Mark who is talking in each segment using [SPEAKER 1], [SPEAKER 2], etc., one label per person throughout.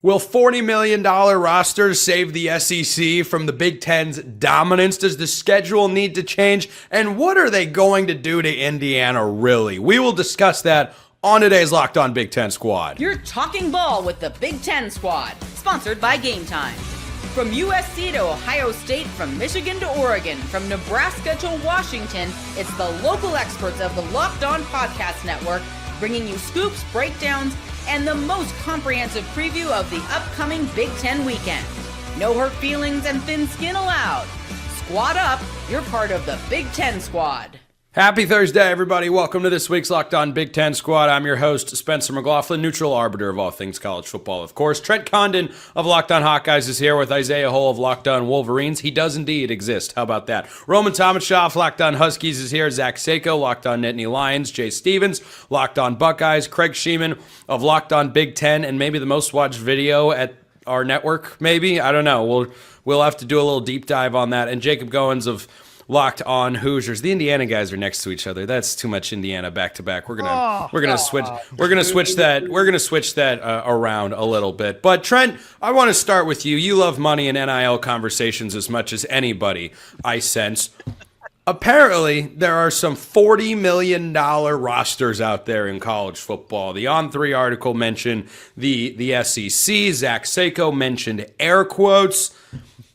[SPEAKER 1] Will $40 million rosters save the SEC from the Big Ten's dominance? Does the schedule need to change? And what are they going to do to Indiana, really? We will discuss that on today's Locked On Big Ten Squad.
[SPEAKER 2] You're talking ball with the Big Ten Squad, sponsored by Game Time. From USC to Ohio State, from Michigan to Oregon, from Nebraska to Washington, it's the local experts of the Locked On Podcast Network bringing you scoops, breakdowns, and the most comprehensive preview of the upcoming Big Ten weekend. No hurt feelings and thin skin allowed. Squad up, you're part of the Big Ten Squad.
[SPEAKER 1] Happy Thursday, everybody. Welcome to this week's Locked On Big Ten Squad. I'm your host, Spencer McLaughlin, neutral arbiter of all things college football, of course. Trent Condon of Locked On Hawkeyes is here with Isaiah Hull of Locked On Wolverines. He does indeed exist. How about that? Roman Tomashoff, Locked On Huskies is here. Zach Sako, Locked On Nittany Lions. Jay Stevens, Locked On Buckeyes. Craig Sheeman of Locked On Big Ten, and maybe the most watched video at our network, maybe? I don't know. We'll have to do a little deep dive on that. And Jacob Goins of Locked On Hoosiers. The Indiana guys are next to each other. That's too much Indiana back to back. We're gonna switch that around a little bit. But Trent, I want to start with you. You love money and NIL conversations as much as anybody, I sense. Apparently, there are some $40 million rosters out there in college football. The On3 article mentioned the SEC. Zach Sako mentioned air quotes.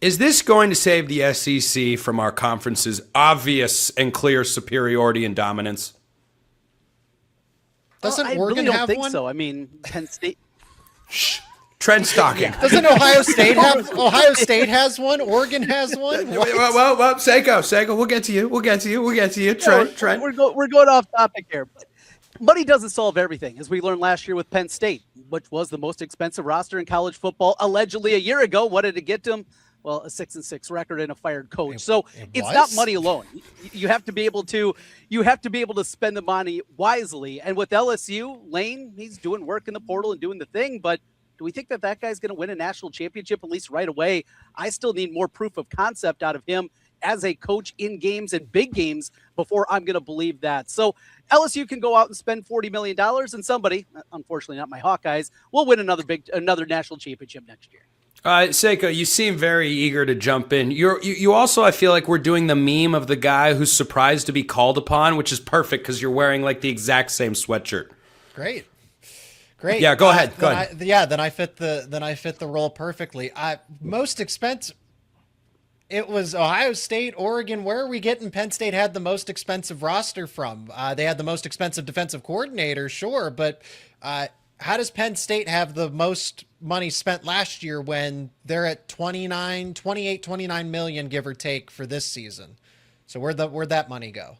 [SPEAKER 1] Is this going to save the SEC from our conference's obvious and clear superiority and dominance?
[SPEAKER 3] Doesn't Oregon have one? I think so. I mean, Penn State.
[SPEAKER 1] Shh. Trend stocking.
[SPEAKER 3] Doesn't Ohio State have? Ohio State has one. Oregon has one.
[SPEAKER 1] Well, Sako, we'll get to you. Trent.
[SPEAKER 3] We're going off topic here. Money doesn't solve everything, as we learned last year with Penn State, which was the most expensive roster in college football. Allegedly, a year ago, what did it get them? Well, a 6-6 record and a fired coach. So it's not money alone. You have to be able to spend the money wisely. And with LSU, Lane, he's doing work in the portal and doing the thing. But do we think that guy's going to win a national championship at least right away? I still need more proof of concept out of him as a coach in games and big games before I'm going to believe that. So LSU can go out and spend $40 million, and somebody, unfortunately not my Hawkeyes, will win another national championship next year.
[SPEAKER 1] Sako, you seem very eager to jump in. You also, I feel like we're doing the meme of the guy who's surprised to be called upon, which is perfect because you're wearing like the exact same sweatshirt.
[SPEAKER 3] Great.
[SPEAKER 1] Yeah, go ahead.
[SPEAKER 3] Then I fit the role perfectly. Most expensive. It was Ohio State, Oregon. Where are we getting? Penn State had the most expensive roster from. They had the most expensive defensive coordinator, sure, but how does Penn State have the most money spent last year when they're at 29 million, give or take, for this season? So where'd that money go?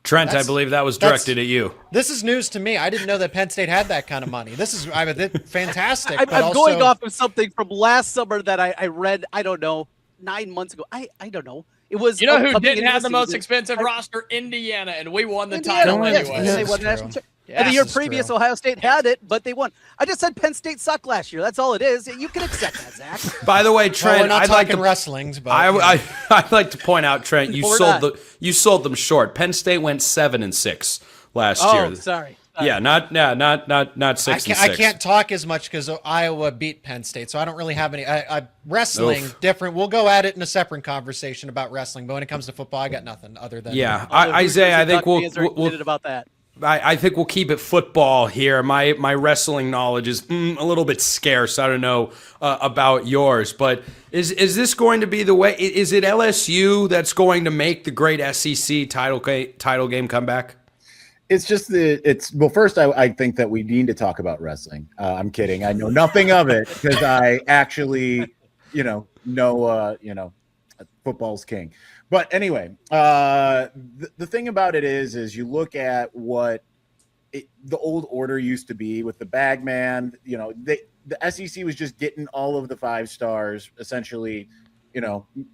[SPEAKER 1] Trent, I believe that was directed at you.
[SPEAKER 3] This is news to me. I didn't know that Penn State had that kind of money. This is fantastic.
[SPEAKER 4] I'm going off of something from last summer that I read, I don't know, 9 months ago. I don't know. It was,
[SPEAKER 5] you know who didn't have the most expensive roster? Indiana, and we won the title anyway.
[SPEAKER 3] Yes,
[SPEAKER 4] they won the national championship. And the year previous, Ohio State had it, but they won. I just said Penn State sucked last year. That's all it is. You can accept that, Zach.
[SPEAKER 1] By the way, Trent,
[SPEAKER 3] we're not talking wrestlings, but
[SPEAKER 1] I'd like to point out, Trent, you sold them short. Penn State went 7-6 last year.
[SPEAKER 4] Oh, sorry.
[SPEAKER 1] Yeah, not 6-6.
[SPEAKER 3] I can't talk as much because Iowa beat Penn State, so I don't really have any. Wrestling different. We'll go at it in a separate conversation about wrestling. But when it comes to football, I got nothing other than
[SPEAKER 1] Isaiah. I think we'll
[SPEAKER 4] about that.
[SPEAKER 1] I think we'll keep it football here. My wrestling knowledge is a little bit scarce. I don't know about yours, but is this going to be the way? Is it LSU that's going to make the great SEC title game comeback?
[SPEAKER 6] It's just well, first I think that we need to talk about wrestling. I'm kidding. I know nothing of it because I actually, know football's king. But anyway, the thing about it is you look at what the old order used to be with the bag man. The SEC was just getting all of the 5 stars essentially.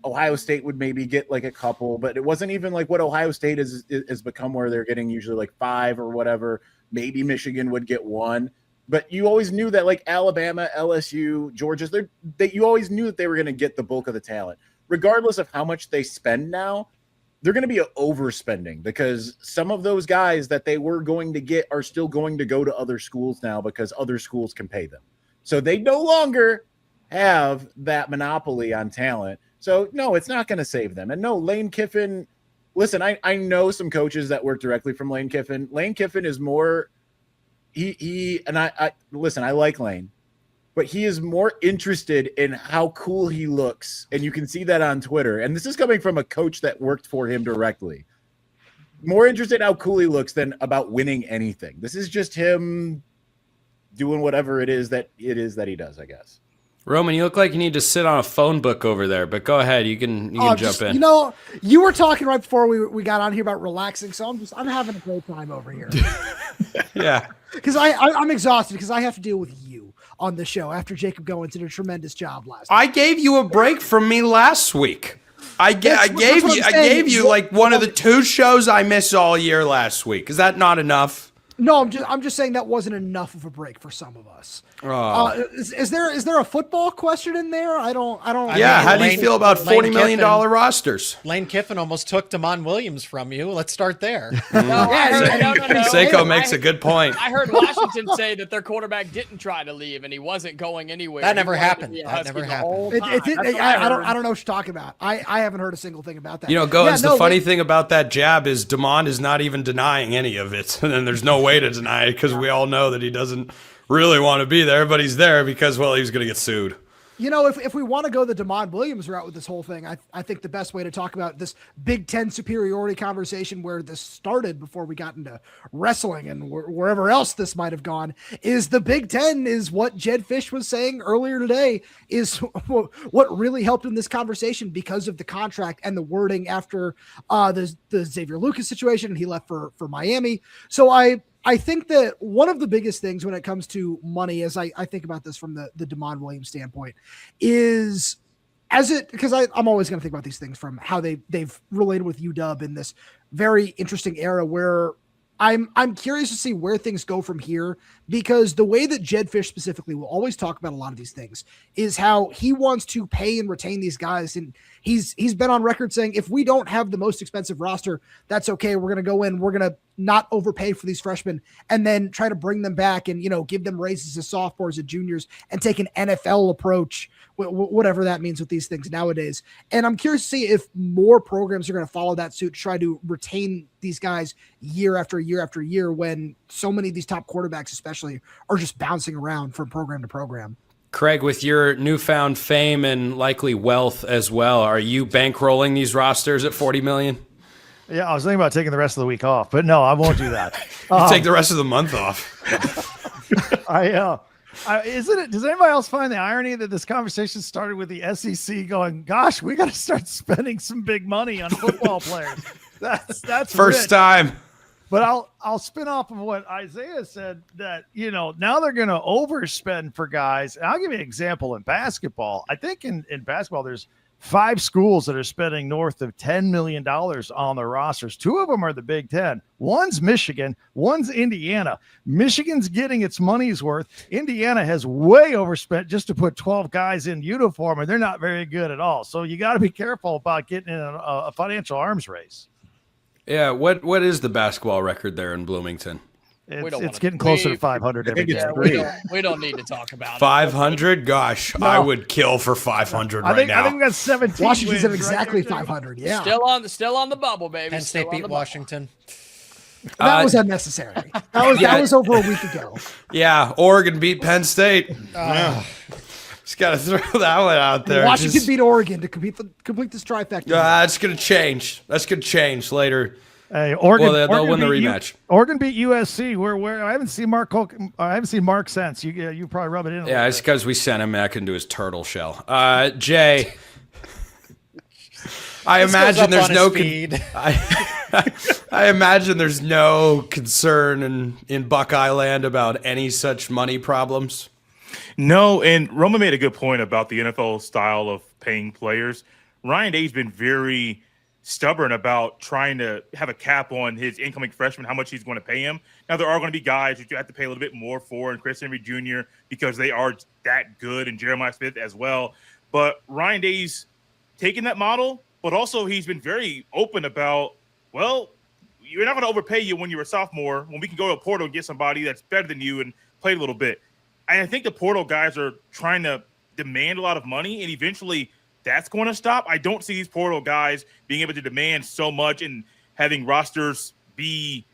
[SPEAKER 6] Ohio State would maybe get like a couple, but it wasn't even like what Ohio State has become, where they're getting usually like 5 or whatever. Maybe Michigan would get 1, but you always knew that like Alabama, LSU, Georgia, you always knew that they were going to get the bulk of the talent. Regardless of how much they spend now, they're going to be overspending because some of those guys that they were going to get are still going to go to other schools now because other schools can pay them. So they no longer have that monopoly on talent. So no, it's not going to save them. And no, Lane Kiffin, listen, I know some coaches that work directly from Lane Kiffin. Lane Kiffin is more, I listen, I like Lane, but he is more interested in how cool he looks. And you can see that on Twitter. And this is coming from a coach that worked for him directly. More interested in how cool he looks than about winning anything. This is just him doing whatever it is that he does, I guess.
[SPEAKER 1] Roman, you look like you need to sit on a phone book over there, but go ahead. You can jump in.
[SPEAKER 7] You know, you were talking right before we got on here about relaxing, so I'm having a great time over here.
[SPEAKER 1] Yeah.
[SPEAKER 7] Because I'm exhausted because I have to deal with you on the show after Jacob Goins did a tremendous job last week.
[SPEAKER 1] I gave you a break from me last week. I gave you like one of the 2 shows I missed all year last week. Is that not enough?
[SPEAKER 7] No, I'm just saying that wasn't enough of a break for some of us. Is there a football question in there? I don't.
[SPEAKER 1] Yeah, how do you feel about $40 million rosters?
[SPEAKER 8] Lane Kiffin almost took Damon Williams from you. Let's start there.
[SPEAKER 5] No.
[SPEAKER 1] Seiko makes a good point.
[SPEAKER 5] I heard Washington say that their quarterback didn't try to leave and he wasn't going anywhere.
[SPEAKER 8] That never happened. That never happened.
[SPEAKER 7] I don't know what you're talking about. I haven't heard a single thing about that.
[SPEAKER 1] The funny thing about that jab is Damon is not even denying any of it, and there's no way to deny it because we all know that he doesn't really want to be there, but he's there because, well, he's going to get sued.
[SPEAKER 7] If we want to go the Damon Williams route with this whole thing, I think the best way to talk about this Big Ten superiority conversation where this started before we got into wrestling and wherever else this might have gone is the Big Ten is what Jed Fish was saying earlier today is what really helped in this conversation because of the contract and the wording after the Xavier Lucas situation and he left for Miami. So I think that one of the biggest things when it comes to money, as I think about this from the Damon Williams standpoint, is because I'm always going to think about these things from how they've related with UW in this very interesting era where I'm curious to see where things go from here because the way that Jed Fish specifically will always talk about a lot of these things is how he wants to pay and retain these guys. And he's been on record saying, if we don't have the most expensive roster, that's okay. We're going to go in, we're going to not overpay for these freshmen and then try to bring them back and, give them raises as sophomores and juniors and take an NFL approach, whatever that means with these things nowadays. And I'm curious to see if more programs are going to follow that suit, try to retain these guys year after year after year when so many of these top quarterbacks especially are just bouncing around from program to program.
[SPEAKER 1] Craig, with your newfound fame and likely wealth as well, are you bankrolling these rosters at $40 million?
[SPEAKER 9] Yeah, I was thinking about taking the rest of the week off, but no, I won't do that.
[SPEAKER 1] Take the rest of the month off.
[SPEAKER 9] Does anybody else find the irony that this conversation started with the SEC going, gosh, we got to start spending some big money on football players. That's
[SPEAKER 1] first
[SPEAKER 9] rich.
[SPEAKER 1] Time.
[SPEAKER 9] But I'll spin off of what Isaiah said that, now they're going to overspend for guys. And I'll give you an example in basketball. I think in basketball, there's 5 schools that are spending north of $10 million on their rosters. 2 of them are the Big Ten. One's Michigan, one's Indiana. Michigan's getting its money's worth. Indiana has way overspent just to put 12 guys in uniform, and they're not very good at all. So you got to be careful about getting in a financial arms race.
[SPEAKER 1] Yeah, what is the basketball record there in Bloomington?
[SPEAKER 9] It's getting closer to 500 every day.
[SPEAKER 5] We don't need to talk about
[SPEAKER 1] 500? Gosh, no. I would kill for 500 right now.
[SPEAKER 9] I think we got 17
[SPEAKER 7] Washington's
[SPEAKER 9] wins,
[SPEAKER 7] at exactly 500, yeah.
[SPEAKER 5] Still on the bubble, baby.
[SPEAKER 8] Penn State beat Washington.
[SPEAKER 7] That was unnecessary. That was over a week ago.
[SPEAKER 1] Yeah, Oregon beat Penn State. Just got to throw that one out there.
[SPEAKER 7] Washington beat Oregon to complete this trifecta.
[SPEAKER 1] That's going to change. That's going to change later.
[SPEAKER 9] Hey, Oregon,
[SPEAKER 1] they'll win the rematch.
[SPEAKER 9] Oregon beat USC. Where I haven't seen Mark since. You probably rub it in.
[SPEAKER 1] Yeah, it's because we sent him back into his turtle shell. Jay, I imagine there's no. I imagine there's no concern in Buckeye Land about any such money problems.
[SPEAKER 10] No, and Roman made a good point about the NFL style of paying players. Ryan Day's been very stubborn about trying to have a cap on his incoming freshman, how much he's going to pay him. Now, there are going to be guys that you have to pay a little bit more for, and Chris Henry Jr., because they are that good, and Jeremiah Smith as well. But Ryan Day's taken that model, but also he's been very open about, well, you're not going to overpay you when you're a sophomore, when we can go to a portal and get somebody that's better than you and play a little bit. I think the portal guys are trying to demand a lot of money, and eventually that's going to stop. I don't see these portal guys being able to demand so much and having rosters be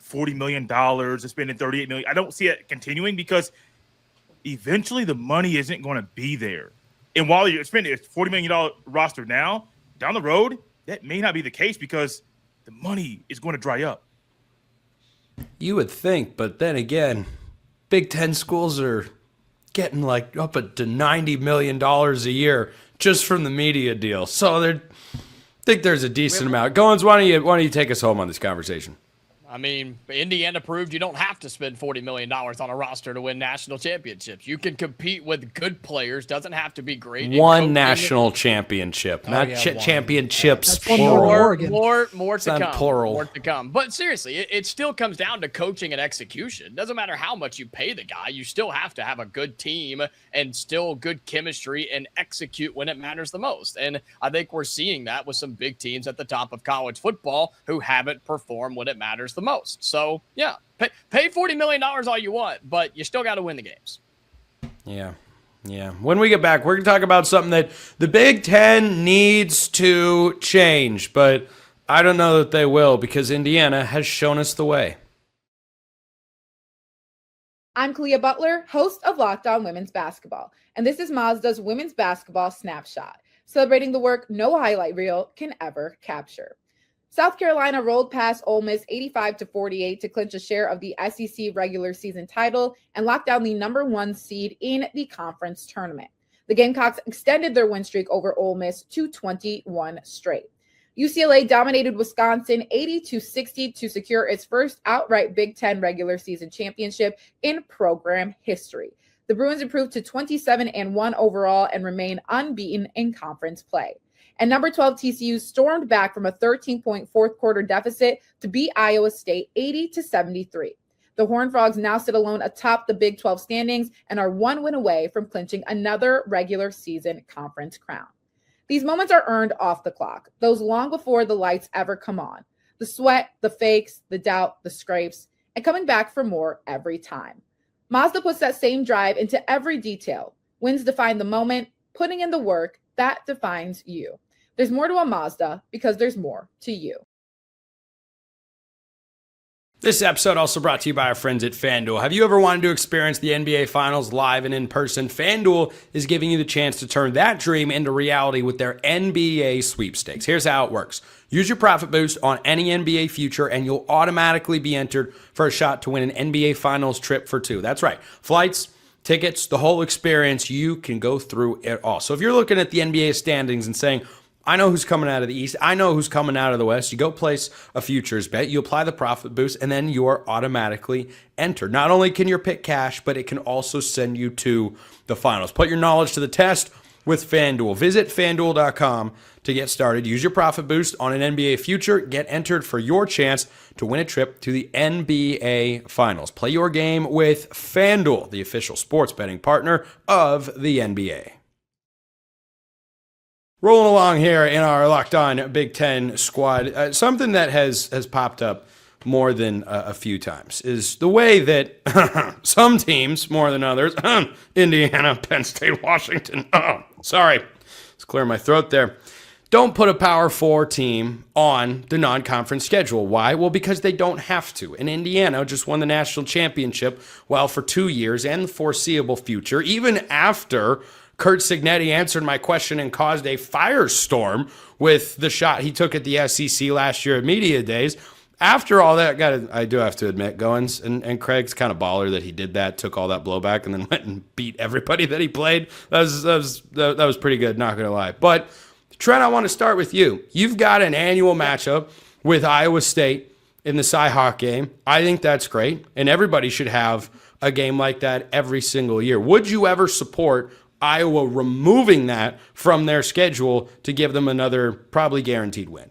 [SPEAKER 10] $40 million and spending $38 million. I don't see it continuing because eventually the money isn't going to be there. And while you're spending a $40 million roster now, down the road, that may not be the case because the money is going to dry up.
[SPEAKER 1] You would think, but then again, Big Ten schools are getting like up to $90 million a year just from the media deal. So I think there's a decent amount. Goins, why don't you take us home on this conversation?
[SPEAKER 5] I mean, Indiana proved you don't have to spend $40 million on a roster to win national championships. You can compete with good players. Doesn't have to be great.
[SPEAKER 1] One national championship, not championships.
[SPEAKER 5] More to come.
[SPEAKER 1] Plural.
[SPEAKER 5] More to come. But seriously, it still comes down to coaching and execution. Doesn't matter how much you pay the guy. You still have to have a good team and still good chemistry and execute when it matters the most. And I think we're seeing that with some big teams at the top of college football who haven't performed when it matters the most. So, yeah, pay $40 million all you want, but you still got to win the games.
[SPEAKER 1] Yeah. When we get back, we're going to talk about something that the Big Ten needs to change, but I don't know that they will because Indiana has shown us the way.
[SPEAKER 11] I'm Kalia Butler, host of Locked On Women's Basketball, and this is Mazda's Women's Basketball Snapshot, celebrating the work no highlight reel can ever capture. South Carolina rolled past Ole Miss 85-48 to clinch a share of the SEC regular season title and lock down the number 1 seed in the conference tournament. The Gamecocks extended their win streak over Ole Miss to 21 straight. UCLA dominated Wisconsin 80-60 to secure its first outright Big Ten regular season championship in program history. The Bruins improved to 27-1 overall and remain unbeaten in conference play. And number 12 TCU stormed back from a 13-point fourth quarter deficit to beat Iowa State 80-73. The Horned Frogs now sit alone atop the Big 12 standings and are 1 win away from clinching another regular season conference crown. These moments are earned off the clock, those long before the lights ever come on. The sweat, the fakes, the doubt, the scrapes, and coming back for more every time. Mazda puts that same drive into every detail. Wins define the moment, putting in the work, that defines you. There's more to a Mazda because there's more to you.
[SPEAKER 1] This episode also brought to you by our friends at FanDuel. Have you ever wanted to experience the NBA Finals live and in person? FanDuel is giving you the chance to turn that dream into reality with their NBA sweepstakes. Here's how it works. Use your profit boost on any NBA future and you'll automatically be entered for a shot to win an NBA Finals trip for 2. That's right. Flights, tickets, the whole experience, you can go through it all. So if you're looking at the NBA standings and saying, I know who's coming out of the East. I know who's coming out of the West. You go place a futures bet. You apply the profit boost, and then you are automatically entered. Not only can your pick cash, but it can also send you to the finals. Put your knowledge to the test with FanDuel. Visit FanDuel.com to get started. Use your profit boost on an NBA future. Get entered for your chance to win a trip to the NBA Finals. Play your game with FanDuel, the official sports betting partner of the NBA. Rolling along here in our Locked On Big Ten squad, something that has popped up more than a few times is the way that some teams, more than others, Indiana, Penn State, Washington, sorry, let's clear my throat there, don't put a Power 4 team on the non-conference schedule. Why? Well, because they don't have to. And Indiana just won the national championship, well, for 2 years and the foreseeable future, even after Kurt Signetti answered my question and caused a firestorm with the shot he took at the SEC last year at Media Days. After all that, I do have to admit, Goins and Craig's kind of baller that he did that, took all that blowback, and then went and beat everybody that he played. That was pretty good, not going to lie. But, Trent, I want to start with you. You've got an annual matchup with Iowa State in the Cy-Hawk game. I think that's great, and everybody should have a game like that every single year. Would you ever support Iowa removing that from their schedule to give them another probably guaranteed win?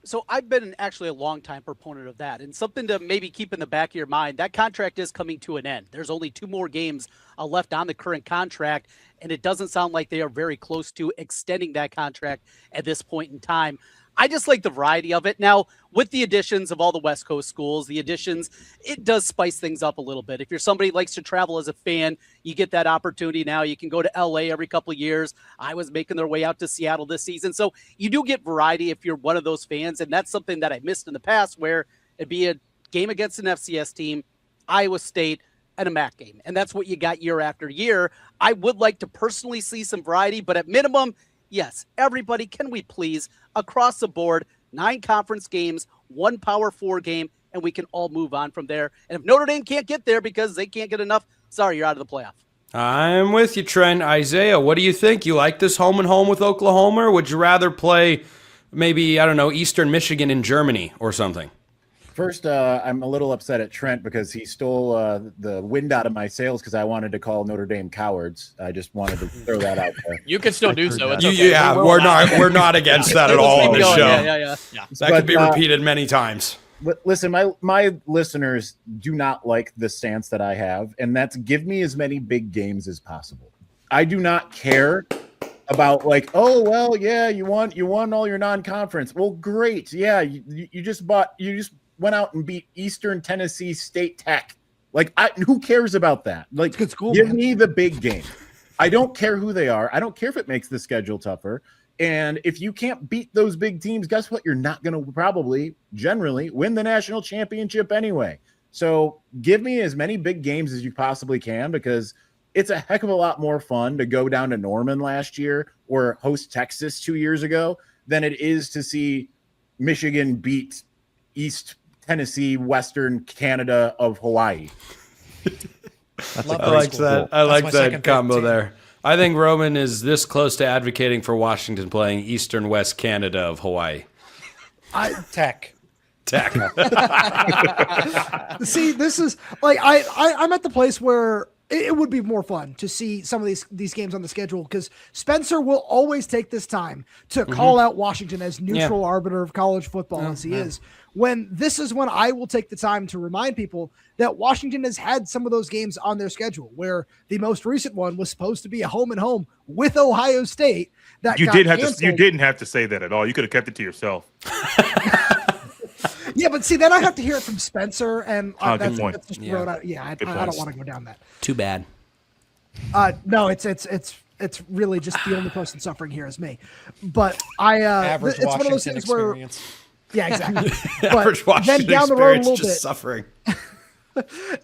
[SPEAKER 3] So I've been actually a long-time proponent of that, and something to maybe keep in the back of your mind, that contract is coming to an end. There's only 2 more games left on the current contract, and it doesn't sound like they are very close to extending that contract at this point in time. I just like the variety of it. Now, with the additions of all the West Coast schools, it does spice things up a little bit. If you're somebody who likes to travel as a fan, you get that opportunity now. You can go to LA every couple of years. I was making their way out to Seattle this season. So you do get variety if you're one of those fans. And that's something that I missed in the past, where it'd be a game against an FCS team, Iowa State, and a MAC game. And that's what you got year after year. I would like to personally see some variety, but at minimum, yes, everybody, can we please, across the board, 9 conference games, 1 Power 4 game, and we can all move on from there. And if Notre Dame can't get there because they can't get enough, sorry, you're out of the playoff.
[SPEAKER 1] I'm with you, Trent. Isaiah, what do you think? You like this home and home with Oklahoma, or would you rather play maybe, I don't know, Eastern Michigan in Germany or something?
[SPEAKER 6] First, I'm a little upset at Trent because he stole the wind out of my sails because I wanted to call Notre Dame cowards. I just wanted to throw that out there.
[SPEAKER 5] You can still do so. It's okay.
[SPEAKER 1] Yeah, we're not against that at all on the show.
[SPEAKER 3] Yeah.
[SPEAKER 1] That could be repeated many times.
[SPEAKER 6] Listen, my listeners do not like the stance that I have, and that's give me as many big games as possible. I do not care about you won all your non-conference. Well, great. Yeah, you just went out and beat Eastern Tennessee State Tech. Who cares about that?
[SPEAKER 7] It's cool,
[SPEAKER 6] give
[SPEAKER 7] man.
[SPEAKER 6] me the big game. I don't care who they are. I don't care if it makes the schedule tougher. And if you can't beat those big teams, guess what? You're not going to probably generally win the national championship anyway. So give me as many big games as you possibly can, because it's a heck of a lot more fun to go down to Norman last year or host Texas 2 years ago than it is to see Michigan beat East Tennessee, Western Canada of Hawaii.
[SPEAKER 1] I like that. I like that combo there. I think Roman is this close to advocating for Washington playing Eastern West Canada of Hawaii.
[SPEAKER 8] Tech.
[SPEAKER 7] See, this is I'm at the place where it would be more fun to see some of these games on the schedule, because Spencer will always take this time to call out Washington as neutral arbiter of college football as he is. When this is when I will take the time to remind people that Washington has had some of those games on their schedule, where the most recent one was supposed to be a home and home with Ohio State.
[SPEAKER 10] You didn't have to say that at all. You could have kept it to yourself.
[SPEAKER 7] Yeah, but see, then I have to hear it from Spencer, and
[SPEAKER 10] good point.
[SPEAKER 7] that's just I don't want to go down that.
[SPEAKER 1] Too bad.
[SPEAKER 7] No, it's really just the only person suffering here is me. But
[SPEAKER 8] average
[SPEAKER 7] it's
[SPEAKER 8] Washington
[SPEAKER 7] one of those things
[SPEAKER 8] experience.
[SPEAKER 7] where, yeah, exactly.
[SPEAKER 1] Average Washington
[SPEAKER 7] then down the road a
[SPEAKER 1] experience,
[SPEAKER 7] little
[SPEAKER 1] just
[SPEAKER 7] bit,
[SPEAKER 1] suffering.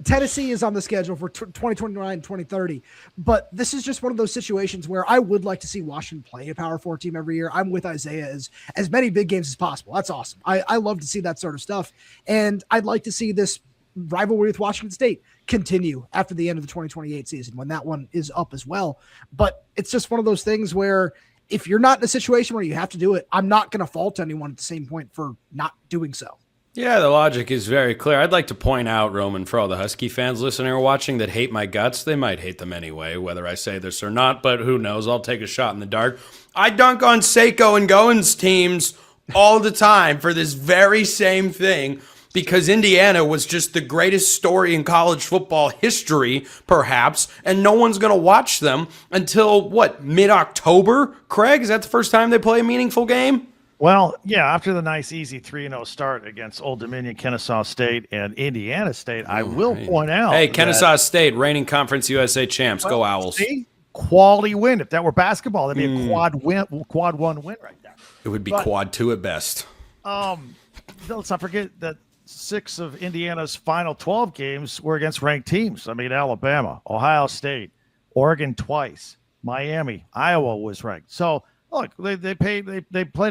[SPEAKER 7] Tennessee is on the schedule for 2029, 2030. But this is just one of those situations where I would like to see Washington play a Power 4 team every year. I'm with Isaiah, as many big games as possible. That's awesome. I love to see that sort of stuff. And I'd like to see this rivalry with Washington State continue after the end of the 2028 season, when that one is up as well. But it's just one of those things where if you're not in a situation where you have to do it, I'm not going to fault anyone at the same point for not doing so.
[SPEAKER 1] Yeah, the logic is very clear. I'd like to point out, Roman, for all the Husky fans listening or watching that hate my guts, they might hate them anyway, whether I say this or not, but who knows? I'll take a shot in the dark. I dunk on Seiko and Goins teams all the time for this very same thing, because Indiana was just the greatest story in college football history, perhaps, and no one's going to watch them until, mid-October? Craig, is that the first time they play a meaningful game?
[SPEAKER 9] Well, yeah, after the nice, easy 3-0 start against Old Dominion, Kennesaw State, and Indiana State, I will point out.
[SPEAKER 1] Hey, Kennesaw State, reigning Conference USA champs. Go Owls.
[SPEAKER 9] Quality win. If that were basketball, that'd be a quad one win right there.
[SPEAKER 1] It would be quad 2 at best.
[SPEAKER 9] Let's not forget that 6 of Indiana's final 12 games were against ranked teams. I mean, Alabama, Ohio State, Oregon twice, Miami, Iowa was ranked. So, look, they played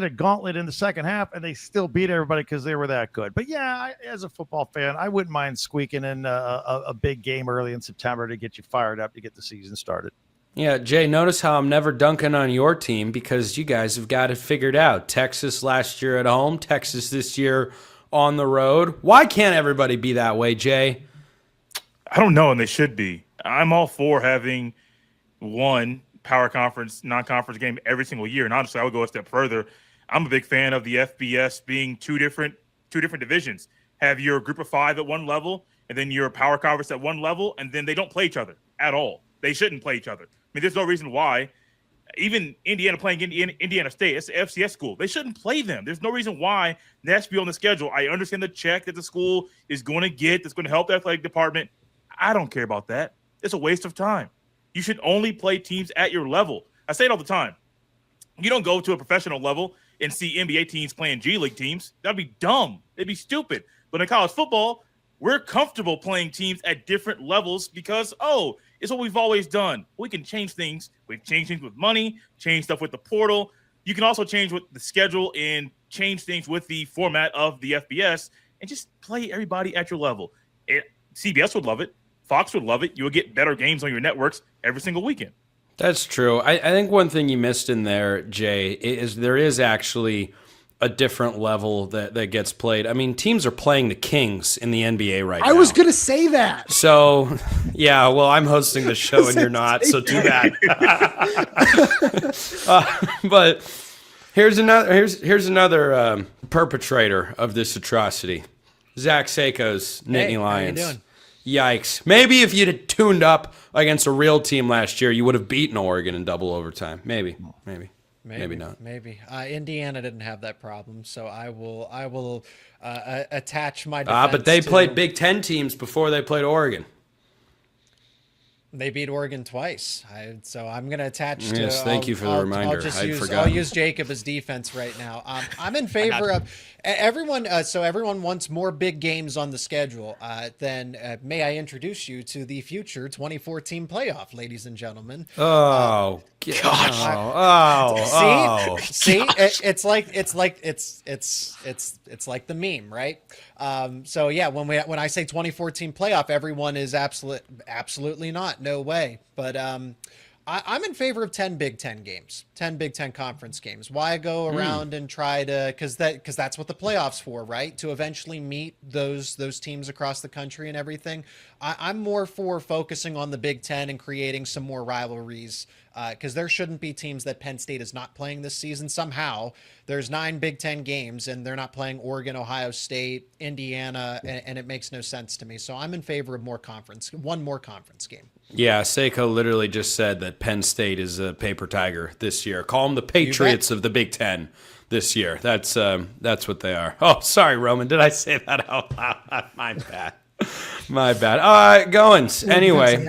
[SPEAKER 9] a gauntlet in the second half, and they still beat everybody because they were that good. But, yeah, as a football fan, I wouldn't mind squeaking in a big game early in September to get you fired up to get the season started.
[SPEAKER 1] Yeah, Jay, notice how I'm never dunking on your team, because you guys have got it figured out. Texas last year at home, Texas this year on the road. Why can't everybody be that way, Jay?
[SPEAKER 10] I don't know, and they should be. I'm all for having one power conference, non-conference game every single year. And honestly, I would go a step further. I'm a big fan of the FBS being two different divisions. Have your group of 5 at one level, and then your power conference at one level, and then they don't play each other at all. They shouldn't play each other. I mean, there's no reason why Even Indiana playing Indiana State, it's an FCS school. They shouldn't play them. There's no reason why that should be on the schedule. I understand the check that the school is going to get that's going to help the athletic department. I don't care about that. It's a waste of time. You should only play teams at your level. I say it all the time. You don't go to a professional level and see NBA teams playing G League teams. That'd be dumb. It'd be stupid. But in college football, we're comfortable playing teams at different levels because, it's what we've always done. We can change things. We've changed things with money, change stuff with the portal. You can also change with the schedule and change things with the format of the FBS and just play everybody at your level. CBS would love it. Fox would love it. You would get better games on your networks every single weekend.
[SPEAKER 1] That's true. I think one thing you missed in there, Jay, is there is actually a different level that gets played. I mean, teams are playing the Kings in the NBA right now.
[SPEAKER 7] I was going to say that.
[SPEAKER 1] So, yeah, well, I'm hosting the show and you're not, so too bad. But here's another perpetrator of this atrocity. Zach Seiko's Nittany Lions.
[SPEAKER 8] How you doing?
[SPEAKER 1] Yikes. Maybe if you'd have tuned up against a real team last year, you would have beaten Oregon in double overtime. Maybe not.
[SPEAKER 8] Maybe. Indiana didn't have that problem, so I will attach my defense.
[SPEAKER 1] But they played Big Ten teams before they played Oregon.
[SPEAKER 8] They beat Oregon twice, so I'm going to attach to.
[SPEAKER 1] Yes, thank you for the reminder.
[SPEAKER 8] I'll use Jacob as defense right now. I'm in favor of everyone. So everyone wants more big games on the schedule. Then may I introduce you to the future 2014 playoff, ladies and gentlemen?
[SPEAKER 1] Oh gosh!
[SPEAKER 8] See, it's like the meme, right? So yeah, when I say 2014 playoff, everyone is absolutely not. No way. But I'm in favor of 10 Big Ten games, 10 Big Ten conference games. Why go around and try to, because that's what the playoffs for, right? To eventually meet those teams across the country and everything. I'm more for focusing on the Big Ten and creating some more rivalries, because there shouldn't be teams that Penn State is not playing this season. Somehow there's 9 Big Ten games and they're not playing Oregon, Ohio State, Indiana, and it makes no sense to me. So I'm in favor of one more conference game.
[SPEAKER 1] Yeah, Seiko literally just said that Penn State is a paper tiger this year. Call them the Patriots of the Big Ten this year. That's what they are. Oh, sorry, Roman. Did I say that out loud? My bad. My bad. All right, Goins. Anyway,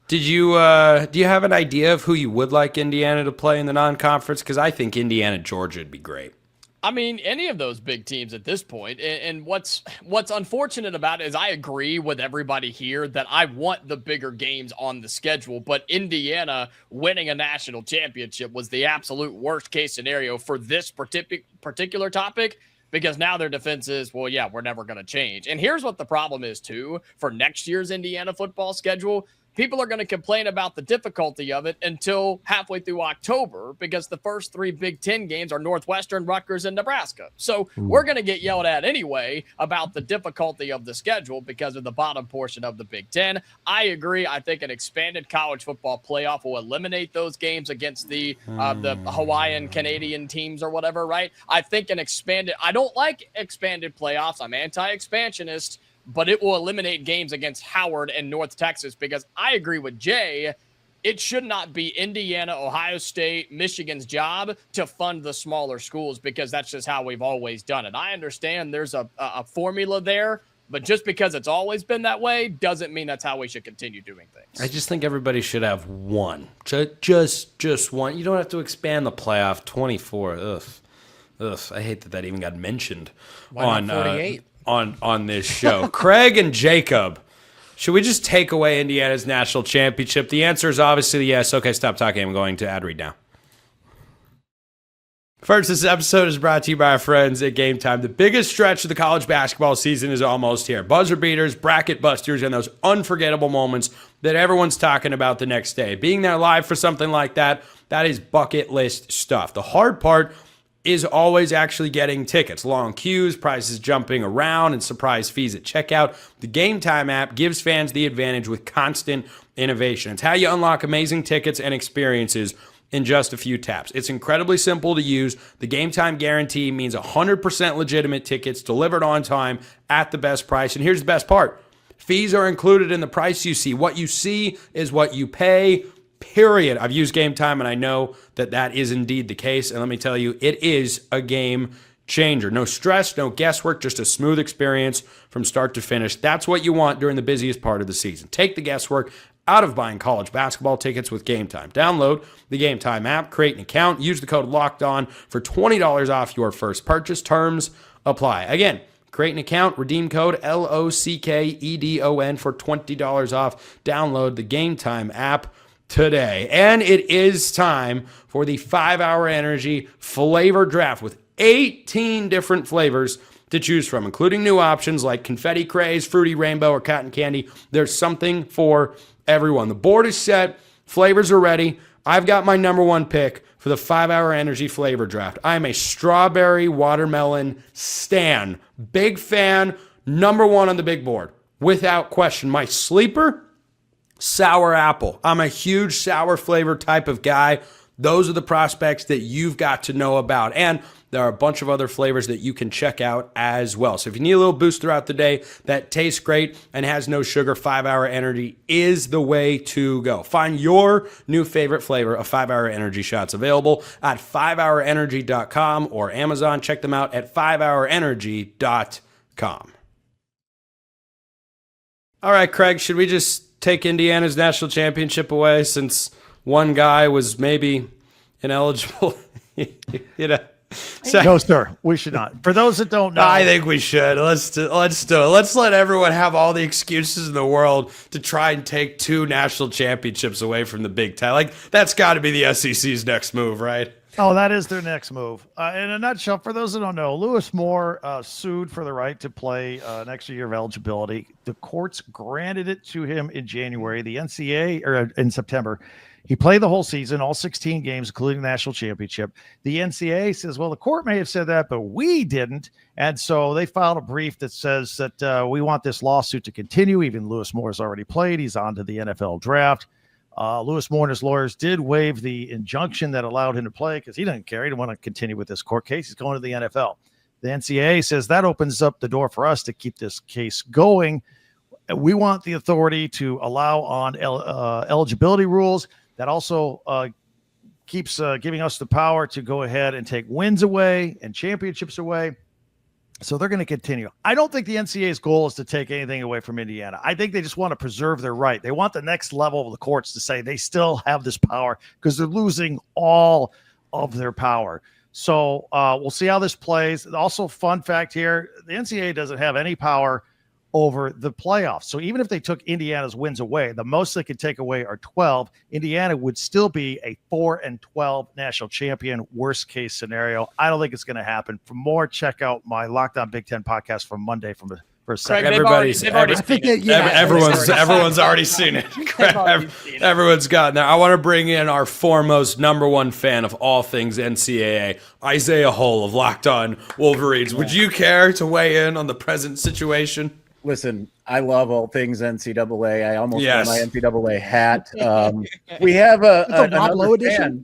[SPEAKER 1] do you have an idea of who you would like Indiana to play in the non-conference? Because I think Indiana-Georgia would be great.
[SPEAKER 5] I mean, any of those big teams at this point. And what's unfortunate about it is I agree with everybody here that I want the bigger games on the schedule, but Indiana winning a national championship was the absolute worst case scenario for this particular topic, because now their defense is, well, yeah, we're never going to change. And here's what the problem is, too, for next year's Indiana football schedule. People are going to complain about the difficulty of it until halfway through October, because the first 3 Big Ten games are Northwestern, Rutgers, and Nebraska. So we're going to get yelled at anyway about the difficulty of the schedule because of the bottom portion of the Big Ten. I agree. I think an expanded college football playoff will eliminate those games against the Hawaiian, Canadian teams or whatever, right? I think I don't like expanded playoffs. I'm anti-expansionist. But it will eliminate games against Howard and North Texas, because I agree with Jay. It should not be Indiana, Ohio State, Michigan's job to fund the smaller schools, because that's just how we've always done it. I understand there's a formula there, but just because it's always been that way doesn't mean that's how we should continue doing things.
[SPEAKER 1] I just think everybody should have one. Just one. You don't have to expand the playoff. 24. Ugh. I hate that even got mentioned.
[SPEAKER 8] Why not 48?
[SPEAKER 1] On this show. Craig and Jacob, should we just take away Indiana's national championship? The answer is obviously yes. Okay, stop talking. I'm going to ad read now. First, this episode is brought to you by our friends at Game Time. The biggest stretch of the college basketball season is almost here. Buzzer beaters, bracket busters, and those unforgettable moments that everyone's talking about the next day. Being there live for something like that is bucket list stuff. The hard part is always actually getting tickets. Long queues, prices jumping around, and surprise fees at checkout. The Game Time app gives fans the advantage with constant innovation. It's how you unlock amazing tickets and experiences in just a few taps. It's incredibly simple to use. The Game Time guarantee means 100% legitimate tickets delivered on time at the best price. And here's the best part. Fees are included in the price you see. What you see is what you pay. period. I've used Game Time, and I know that that is indeed the case. And let me tell you, it is a game changer. No stress, no guesswork, just a smooth experience from start to finish. That's what you want during the busiest part of the season. Take the guesswork out of buying college basketball tickets with Game Time. Download the Game Time app, create an account, use the code LOCKEDON for $20 off your first purchase. Terms apply. Again, create an account, redeem code LOCKEDON for $20 off. Download the Game Time app today. And it is time for the 5-Hour Energy flavor draft with 18 different flavors to choose from, including new options like confetti craze, fruity rainbow, or cotton candy. There's something for everyone. The board is set. Flavors are ready. I've got my number one pick for the 5-Hour Energy flavor draft. I'm a strawberry watermelon stan. Big fan. Number one on the big board. Without question. My sleeper, sour apple. I'm a huge sour flavor type of guy. Those are the prospects that you've got to know about. And there are a bunch of other flavors that you can check out as well. So if you need a little boost throughout the day that tastes great and has no sugar, 5-Hour Energy is the way to go. Find your new favorite flavor of 5-Hour Energy shots available at 5hourenergy.com or Amazon. Check them out at 5hourenergy.com. All right, Craig, should we just take Indiana's national championship away since one guy was maybe ineligible? You know. So,
[SPEAKER 9] no, sir, we should not. For those that don't know,
[SPEAKER 1] I think we should. Let's do it. Let's let everyone have all the excuses in the world to try and take 2 national championships away from the Big Ten. Like, that's got to be the SEC's next move, right?
[SPEAKER 9] Oh, that is their next move. In a nutshell, for those that don't know, Lewis Moore sued for the right to play an extra year of eligibility. The courts granted it to him in January. The NCAA, or in September, he played the whole season, all 16 games, including the national championship. The NCAA says, well, the court may have said that, but we didn't. And so they filed a brief that says that we want this lawsuit to continue. Even Lewis Moore has already played. He's on to the NFL draft. Lewis Moore and his lawyers did waive the injunction that allowed him to play because he didn't care. He didn't want to continue with this court case. He's going to the NFL. The NCAA says that opens up the door for us to keep this case going. We want the authority to allow on eligibility rules. That also keeps giving us the power to go ahead and take wins away and championships away. So they're going to continue. I don't think the NCAA's goal is to take anything away from Indiana. I think they just want to preserve their right. They want the next level of the courts to say they still have this power because they're losing all of their power. So we'll see how this plays. Also, fun fact here, the NCAA doesn't have any power over the playoffs. So even if they took Indiana's wins away, the most they could take away are 12. Indiana would still be a 4-12 national champion, worst case scenario. I don't think it's going to happen. For more, check out my Locked On Big Ten podcast from Monday for a second.
[SPEAKER 1] Everybody's already seen it. Everyone's gotten there. I want to bring in our foremost number one fan of all things NCAA, Isaiah Hull of Locked On Wolverines. Would you care to weigh in on the present situation?
[SPEAKER 6] Listen, I love all things NCAA. I almost wear my NCAA hat. We have a
[SPEAKER 7] Rob Lowe edition.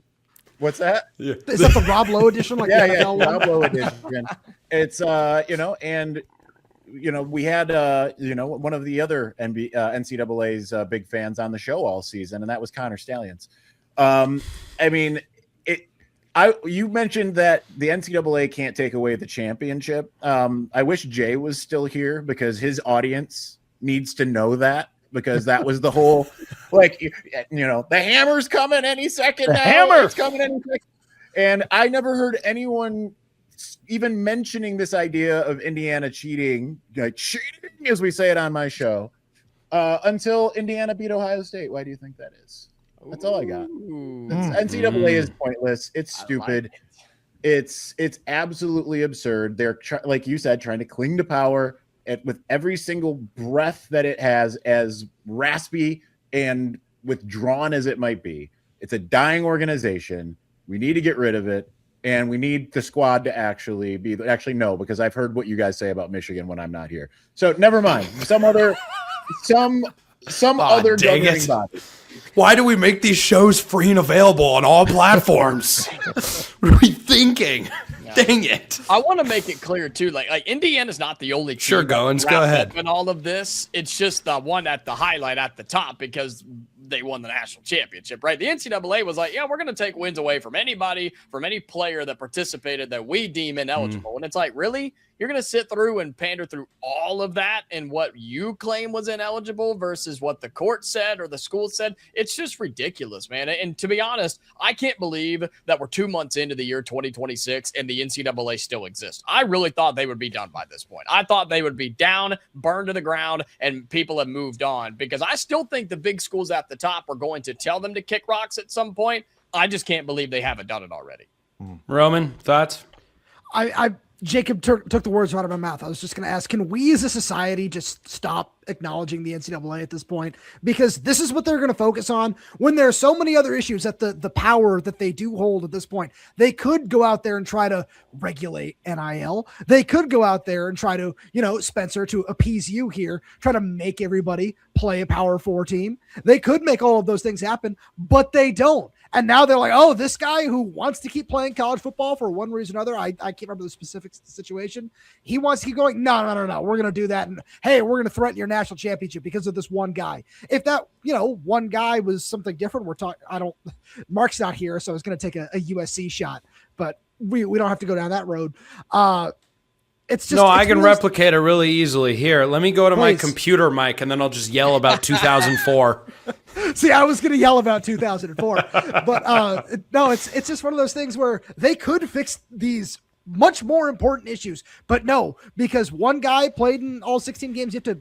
[SPEAKER 6] What's that?
[SPEAKER 7] Yeah. Is that the Rob Lowe edition? Like
[SPEAKER 6] Rob Lowe edition. It's and we had one of the other NCAA's big fans on the show all season, and that was Connor Stallions. You mentioned that the NCAA can't take away the championship. I wish Jay was still here because his audience needs to know that, because that was the whole, the hammer's coming any second. It's coming any second. And I never heard anyone even mentioning this idea of Indiana cheating, as we say it on my show, until Indiana beat Ohio State. Why do you think that is? That's all I got. NCAA is pointless. It's stupid. It's absolutely absurd. They're like you said, trying to cling to power with every single breath that it has, as raspy and withdrawn as it might be. It's a dying organization. We need to get rid of it, and we need the squad to actually no, because I've heard what you guys say about Michigan when I'm not here. So never mind. Some other governing body.
[SPEAKER 1] Why do we make these shows free and available on all platforms? What are we thinking? Yeah. Dang it.
[SPEAKER 5] I want to make it clear, too. Like Indiana's not the only team.
[SPEAKER 1] Sure, Goins, go ahead.
[SPEAKER 5] And all of this, it's just the one at the highlight at the top, because they won the national championship, right? The NCAA was like, yeah, we're going to take wins away from anybody, from any player that participated that we deem ineligible. And it's like, really? You're going to sit through and pander through all of that and what you claim was ineligible versus what the court said or the school said? It's just ridiculous, man. And to be honest, I can't believe that we're 2 months into the year 2026 and the NCAA still exists. I really thought they would be done by this point. I thought they would be down, burned to the ground, and people have moved on, because I still think the big schools at the top are going to tell them to kick rocks at some point. I just can't believe they haven't done it already.
[SPEAKER 1] Roman, thoughts?
[SPEAKER 7] Jacob took the words out of my mouth. I was just going to ask, can we as a society just stop acknowledging the NCAA at this point? Because this is what they're going to focus on when there are so many other issues that the power that they do hold at this point. They could go out there and try to regulate NIL. They could go out there and try to, Spencer, to appease you here, try to make everybody play a Power 4 team. They could make all of those things happen, but they don't. And now they're like, oh, this guy who wants to keep playing college football for one reason or another, I can't remember the specific situation. He wants to keep going. No. We're going to do that. And hey, we're going to threaten your national championship because of this one guy. If that, one guy was something different, Mark's not here, so I was going to take a USC shot, but we don't have to go down that road. It's just,
[SPEAKER 1] I can replicate it really easily. Here, let me go to my computer mic, and then I'll just yell about 2004.
[SPEAKER 7] See, I was going to yell about 2004, but no, it's just one of those things where they could fix these much more important issues, but no, because one guy played in all 16 games, you have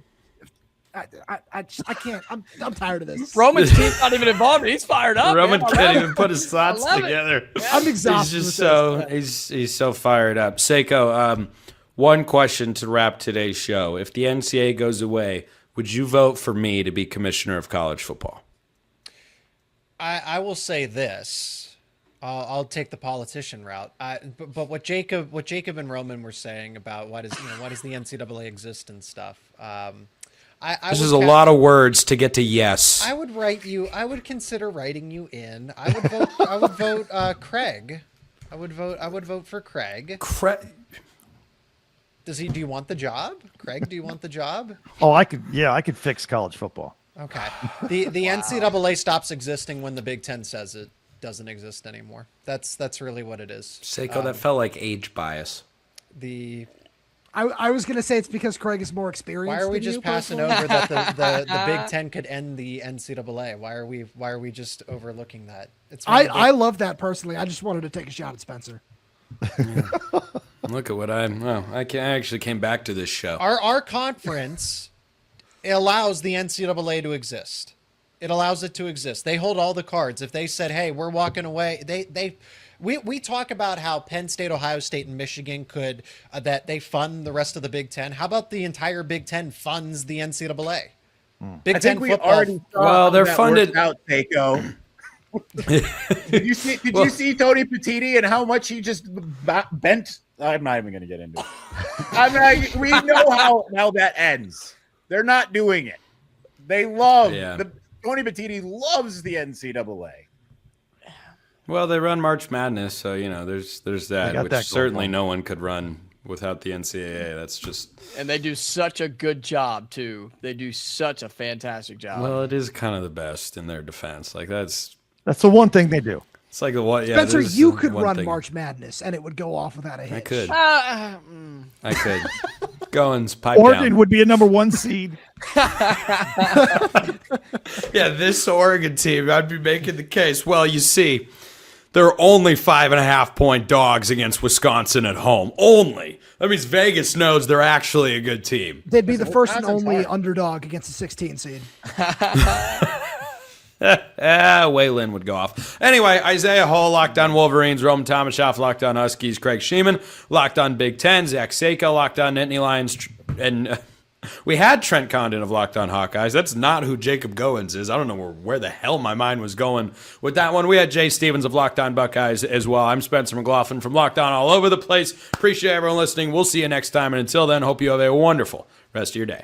[SPEAKER 7] to. I can't. I'm tired of this.
[SPEAKER 5] Roman's team's not even involved. He's fired up.
[SPEAKER 1] Roman can't even put his thoughts together.
[SPEAKER 7] I'm exhausted.
[SPEAKER 1] He's so fired up. Seiko, one question to wrap today's show: if the NCAA goes away, would you vote for me to be commissioner of college football?
[SPEAKER 8] I will say this. I'll take the politician route. But what Jacob and Roman were saying about why does the NCAA exist and stuff.
[SPEAKER 1] This is a lot of words to get to yes.
[SPEAKER 8] I would consider writing you in. I would vote Craig. I would vote for Craig. Do you want the job? Craig, do you want the job?
[SPEAKER 9] Oh, I could fix college football.
[SPEAKER 8] Okay. The NCAA stops existing when the Big Ten says it doesn't exist anymore. That's really what it is.
[SPEAKER 1] Seiko, that felt like age bias.
[SPEAKER 7] I was going to say it's because Craig is more experienced.
[SPEAKER 8] Why are we
[SPEAKER 7] than
[SPEAKER 8] just passing
[SPEAKER 7] personally?
[SPEAKER 8] over that the Big Ten could end the NCAA? Why are we just overlooking that?
[SPEAKER 7] I love that personally. I just wanted to take a shot at Spencer.
[SPEAKER 1] Look at what I actually came back to this show.
[SPEAKER 8] Our conference allows the NCAA to exist. It allows it to exist. They hold all the cards. If they said, "Hey, we're walking away," we talk about how Penn State, Ohio State, and Michigan could that they fund the rest of the Big Ten. How about the entire Big Ten funds the NCAA? Big Ten football.
[SPEAKER 1] They're funded
[SPEAKER 6] out, Seiko. Did you see Tony Petitti and how much he just bent? I'm not even going to get into it. We know how that ends. They're not doing it. They love Tony Petitti loves the NCAA.
[SPEAKER 1] Well, they run March Madness, so there's that, which
[SPEAKER 9] that
[SPEAKER 1] certainly no one could run without the NCAA. That's just.
[SPEAKER 5] And they do such a good job too. They do such a fantastic job.
[SPEAKER 1] Well, it is kind of the best in their defense. Like that's
[SPEAKER 9] the one thing they do.
[SPEAKER 1] It's like the one. Yeah,
[SPEAKER 7] Spencer, you could run March Madness, and it would go off without a hitch.
[SPEAKER 1] I could. I could. Goins, pipe
[SPEAKER 9] Oregon
[SPEAKER 1] down.
[SPEAKER 9] would be a number 1 seed.
[SPEAKER 1] Yeah, this Oregon team, I'd be making the case. Well, you see, they're only 5.5-point dogs against Wisconsin at home. Only. That means Vegas knows they're actually a good team.
[SPEAKER 7] They'd be the first and only underdog against a 16 seed.
[SPEAKER 1] Waylon would go off. Anyway, Isaiah Hall, Locked On Wolverines, Roman Tomashoff, Locked On Huskies, Craig Sheeman, Locked On Big Ten, Zach Seiko, Locked On Nittany Lions, and we had Trent Condon of Locked On Hawkeyes. That's not who Jacob Goins is. I don't know where the hell my mind was going with that one. We had Jay Stevens of Locked On Buckeyes as well. I'm Spencer McLaughlin from Locked On All Over the Place. Appreciate everyone listening. We'll see you next time, and until then, hope you have a wonderful rest of your day.